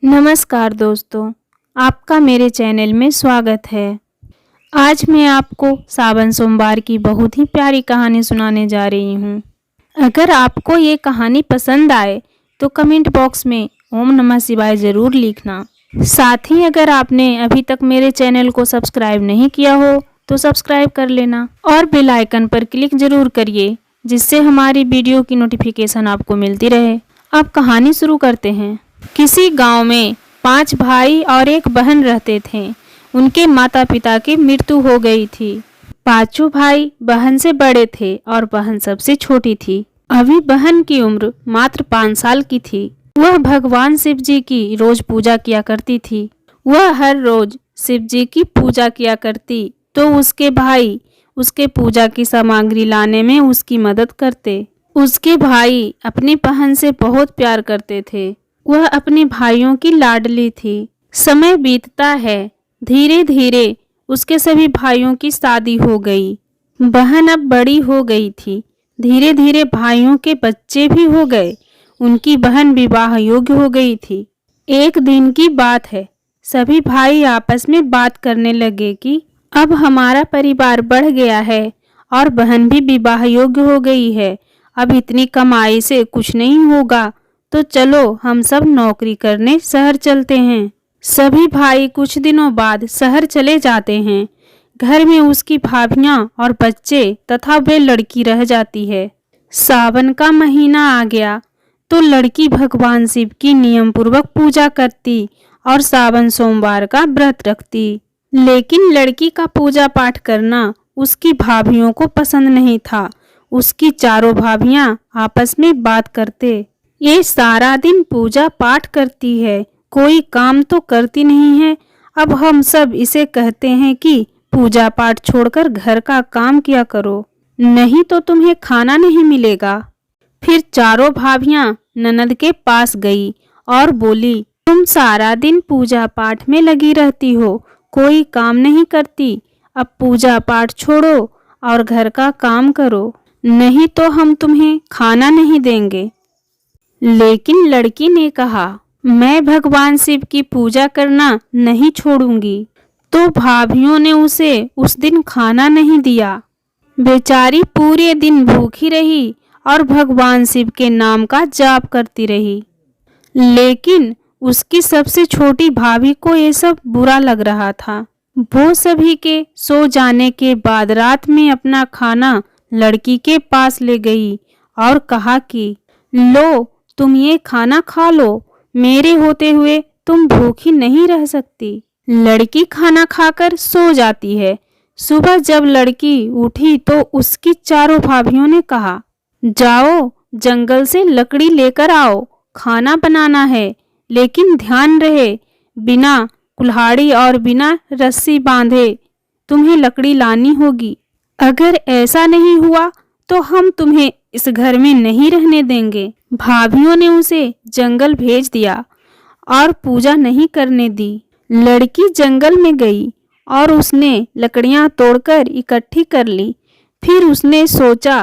नमस्कार दोस्तों, आपका मेरे चैनल में स्वागत है। आज मैं आपको सावन सोमवार की बहुत ही प्यारी कहानी सुनाने जा रही हूँ। अगर आपको ये कहानी पसंद आए तो कमेंट बॉक्स में ओम नमः शिवाय ज़रूर लिखना। साथ ही अगर आपने अभी तक मेरे चैनल को सब्सक्राइब नहीं किया हो तो सब्सक्राइब कर लेना और बेल आइकन पर क्लिक ज़रूर करिए, जिससे हमारी वीडियो की नोटिफिकेशन आपको मिलती रहे। अब कहानी शुरू करते हैं। किसी गांव में 5 भाई और एक बहन रहते थे। उनके माता पिता की मृत्यु हो गई थी। पांचों भाई बहन से बड़े थे और बहन सबसे छोटी थी। अभी बहन की उम्र मात्र 5 साल की थी। वह भगवान शिव जी की रोज पूजा किया करती थी। वह हर रोज शिव जी की पूजा किया करती तो उसके भाई उसके पूजा की सामग्री लाने में उसकी मदद करते। उसके भाई अपनी बहन से बहुत प्यार करते थे। वह अपने भाइयों की लाडली थी। समय बीतता है, धीरे धीरे उसके सभी भाइयों की शादी हो गई। बहन अब बड़ी हो गई थी। धीरे धीरे भाइयों के बच्चे भी हो गए। उनकी बहन विवाह योग्य हो गई थी। एक दिन की बात है, सभी भाई आपस में बात करने लगे कि अब हमारा परिवार बढ़ गया है और बहन भी विवाह योग्य हो गई है। अब इतनी कमाई से कुछ नहीं होगा, तो चलो हम सब नौकरी करने शहर चलते हैं। सभी भाई कुछ दिनों बाद शहर चले जाते हैं। घर में उसकी भाभियां और बच्चे तथा वे लड़की रह जाती है। सावन का महीना आ गया तो लड़की भगवान शिव की नियम पूर्वक पूजा करती और सावन सोमवार का व्रत रखती। लेकिन लड़की का पूजा पाठ करना उसकी भाभियों को पसंद नहीं था। उसकी चारों भाभियां आपस में बात करते, ये सारा दिन पूजा पाठ करती है, कोई काम तो करती नहीं है। अब हम सब इसे कहते हैं कि पूजा पाठ छोड़कर घर का काम किया करो, नहीं तो तुम्हें खाना नहीं मिलेगा। फिर चारों भाभियां ननद के पास गई और बोली, तुम सारा दिन पूजा पाठ में लगी रहती हो, कोई काम नहीं करती। अब पूजा पाठ छोड़ो और घर का काम करो, नहीं तो हम तुम्हें खाना नहीं देंगे। लेकिन लड़की ने कहा, मैं भगवान शिव की पूजा करना नहीं छोड़ूंगी। तो भाभियों ने उसे उस दिन खाना नहीं दिया। बेचारी पूरे दिन भूखी रही और भगवान शिव के नाम का जाप करती रही। लेकिन उसकी सबसे छोटी भाभी को ये सब बुरा लग रहा था। वो सभी के सो जाने के बाद रात में अपना खाना लड़की के पास ले गई और कहा कि लो, तुम ये खाना खा लो, मेरे होते हुए तुम भूखी नहीं रह सकती। लड़की खाना खाकर सो जाती है। सुबह जब लड़की उठी तो उसकी चारों भाभियों ने कहा, जाओ जंगल से लकड़ी लेकर आओ, खाना बनाना है, लेकिन ध्यान रहे बिना कुल्हाड़ी और बिना रस्सी बांधे तुम्हें लकड़ी लानी होगी। अगर ऐसा नहीं हुआ तो हम तुम्हें इस घर में नहीं रहने देंगे। भाभियों ने उसे जंगल भेज दिया और पूजा नहीं करने दी। लड़की जंगल में गई और उसने लकड़ियां तोड़कर इकट्ठी कर ली। फिर उसने सोचा,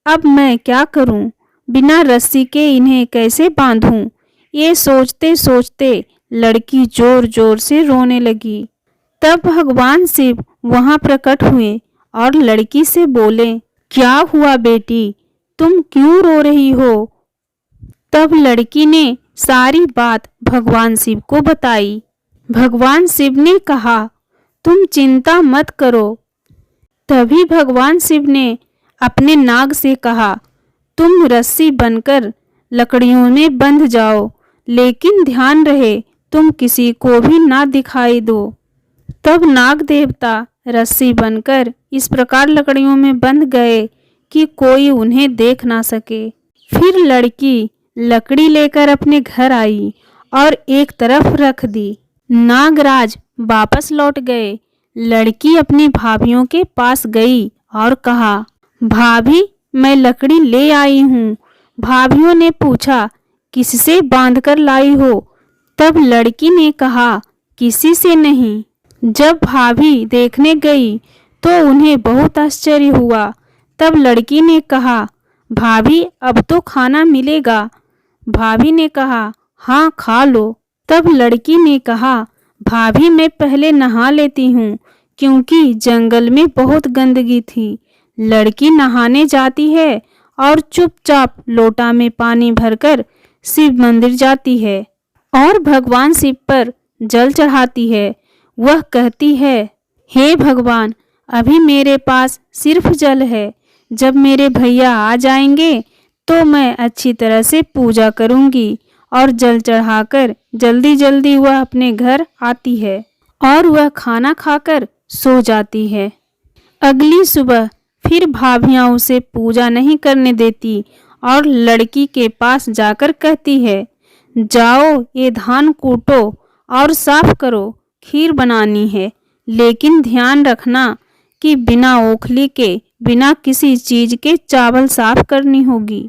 अब मैं क्या करूं, बिना रस्सी के इन्हें कैसे बांधूं। ये सोचते सोचते लड़की जोर जोर से रोने लगी। तब भगवान शिव वहां प्रकट हुए और लड़की से बोले, क्या हुआ बेटी, तुम क्यों रो रही हो। तब लड़की ने सारी बात भगवान शिव को बताई। भगवान शिव ने कहा, तुम चिंता मत करो। तभी भगवान शिव ने अपने नाग से कहा, तुम रस्सी बनकर लकड़ियों में बंध जाओ, लेकिन ध्यान रहे तुम किसी को भी ना दिखाई दो। तब नाग देवता रस्सी बनकर इस प्रकार लकड़ियों में बंध गए कि कोई उन्हें देख ना सके। फिर लड़की लकड़ी लेकर अपने घर आई और एक तरफ रख दी। नागराज वापस लौट गए। लड़की अपनी भाभियों के पास गई और कहा, भाभी मैं लकड़ी ले आई हूँ। भाभियों ने पूछा, किससे बांधकर लाई हो। तब लड़की ने कहा, किसी से नहीं। जब भाभी देखने गई तो उन्हें बहुत आश्चर्य हुआ। तब लड़की ने कहा, भाभी अब तो खाना मिलेगा। भाभी ने कहा, हाँ खा लो। तब लड़की ने कहा, भाभी मैं पहले नहा लेती हूँ क्योंकि जंगल में बहुत गंदगी थी। लड़की नहाने जाती है और चुपचाप लोटा में पानी भरकर शिव मंदिर जाती है और भगवान शिव पर जल चढ़ाती है। वह कहती है, हे भगवान, अभी मेरे पास सिर्फ जल है। जब मेरे भैया आ जाएंगे तो मैं अच्छी तरह से पूजा करूंगी। और जल चढ़ाकर जल्दी जल्दी वह अपने घर आती है और वह खाना खाकर सो जाती है। अगली सुबह फिर भाभियां उसे पूजा नहीं करने देती और लड़की के पास जाकर कहती है, जाओ ये धान कूटो और साफ करो, खीर बनानी है। लेकिन ध्यान रखना कि बिना ओखली के, बिना किसी चीज के चावल साफ करनी होगी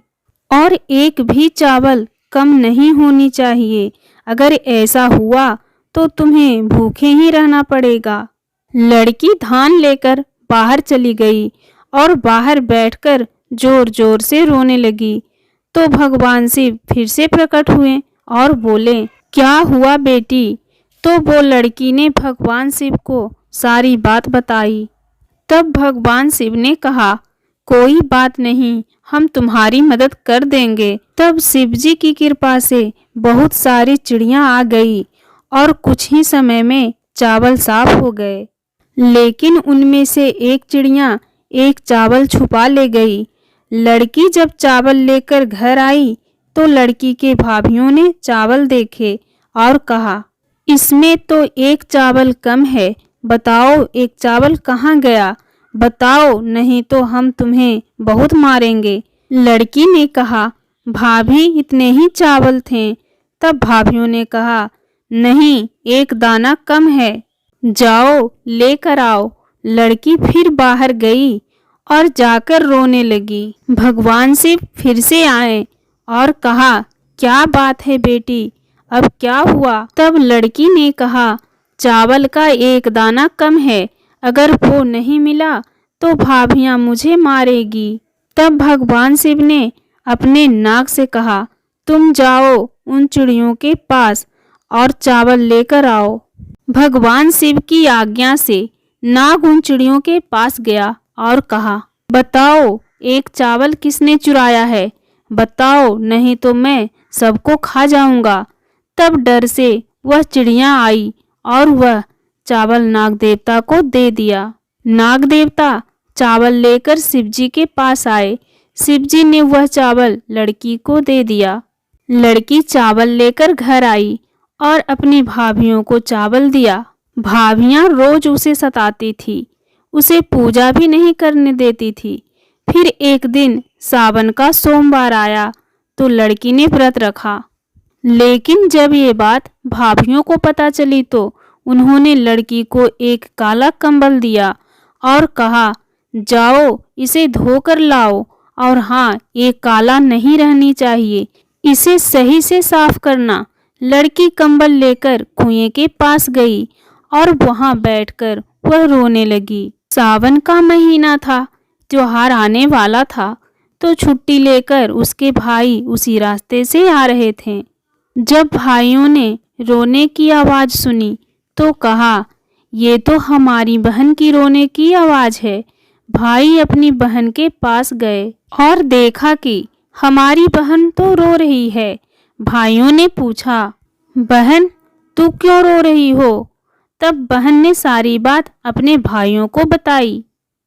और एक भी चावल कम नहीं होनी चाहिए। अगर ऐसा हुआ तो तुम्हें भूखे ही रहना पड़ेगा। लड़की धान लेकर बाहर चली गई और बाहर बैठकर जोर जोर से रोने लगी। तो भगवान शिव फिर से प्रकट हुए और बोले, क्या हुआ बेटी? तो वो लड़की ने भगवान शिव को सारी बात बताई। तब भगवान शिव ने कहा, कोई बात नहीं, हम तुम्हारी मदद कर देंगे। तब शिव जी की कृपा से बहुत सारी चिड़ियां आ गई और कुछ ही समय में चावल साफ हो गए। लेकिन उनमें से एक चिड़िया एक चावल छुपा ले गई। लड़की जब चावल लेकर घर आई तो लड़की के भाभियों ने चावल देखे और कहा, इसमें तो एक चावल कम है। बताओ एक चावल कहाँ गया? बताओ, नहीं तो हम तुम्हें बहुत मारेंगे। लड़की ने कहा, भाभी इतने ही चावल थे। तब भाभियों ने कहा, नहीं, एक दाना कम है, जाओ लेकर आओ। लड़की फिर बाहर गई और जाकर रोने लगी। भगवान शिव फिर से आए और कहा, क्या बात है बेटी, अब क्या हुआ? तब लड़की ने कहा, चावल का एक दाना कम है, अगर वो नहीं मिला तो भाभियां मुझे मारेगी। तब भगवान शिव ने अपने नाग से कहा, तुम जाओ उन चिड़ियों के पास और चावल लेकर आओ। भगवान शिव की आज्ञा से नाग उन चिड़ियों के पास गया और कहा, बताओ एक चावल किसने चुराया है? बताओ, नहीं तो मैं सबको खा जाऊंगा। तब डर से वह चिड़िया आई और वह चावल नाग देवता को दे दिया। नाग देवता चावल लेकर शिवजी के पास आए। शिवजी ने वह चावल लड़की को दे दिया। लड़की चावल लेकर घर आई और अपनी भाभियों को चावल दिया। भाभियां रोज उसे सताती थी, उसे पूजा भी नहीं करने देती थी। फिर एक दिन सावन का सोमवार आया तो लड़की ने व्रत रखा। लेकिन जब ये बात भाभियों को पता चली तो उन्होंने लड़की को एक काला कंबल दिया और कहा, जाओ इसे धोकर लाओ, और हाँ, ये काला नहीं रहनी चाहिए, इसे सही से साफ करना। लड़की कंबल लेकर कुएं के पास गई और वहां बैठकर वह रोने लगी। सावन का महीना था, त्योहार आने वाला था, तो छुट्टी लेकर उसके भाई उसी रास्ते से आ रहे थे। जब भाइयों ने रोने की आवाज़ सुनी तो कहा, ये तो हमारी बहन की रोने की आवाज़ है। भाई अपनी बहन के पास गए और देखा कि हमारी बहन तो रो रही है। भाइयों ने पूछा, बहन तू क्यों रो रही हो? तब बहन ने सारी बात अपने भाइयों को बताई।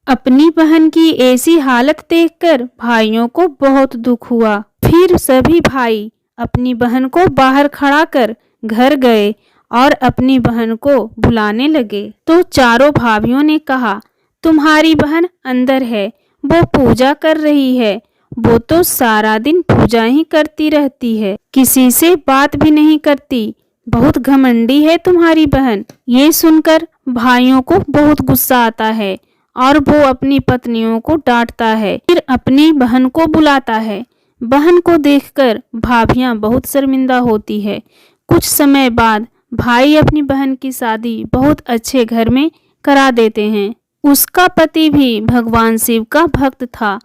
अपनी बहन की ऐसी हालत देखकर भाइयों को बहुत दुख हुआ। फिर सभी भाई अपनी बहन को बाहर खड़ा कर घर गए और अपनी बहन को बुलाने लगे। तो चारों भाभियों ने कहा, तुम्हारी बहन अंदर है, वो पूजा कर रही है। वो तो सारा दिन पूजा ही करती रहती है, किसी से बात भी नहीं करती। बहुत घमंडी है तुम्हारी बहन। ये सुनकर भाइयों को बहुत गुस्सा आता है और वो अपनी पत्नियों को डांटता है। फिर अपनी बहन को बुलाता है। बहन को देखकर भाभियां बहुत शर्मिंदा होती है। कुछ समय बाद भाई अपनी बहन की शादी बहुत अच्छे घर में करा देते हैं। उसका पति भी भगवान शिव का भक्त था।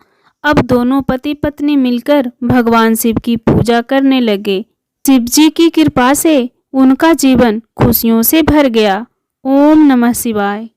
अब दोनों पति पत्नी मिलकर भगवान शिव की पूजा करने लगे। शिव जी की कृपा से उनका जीवन खुशियों से भर गया। ओम नमः शिवाय।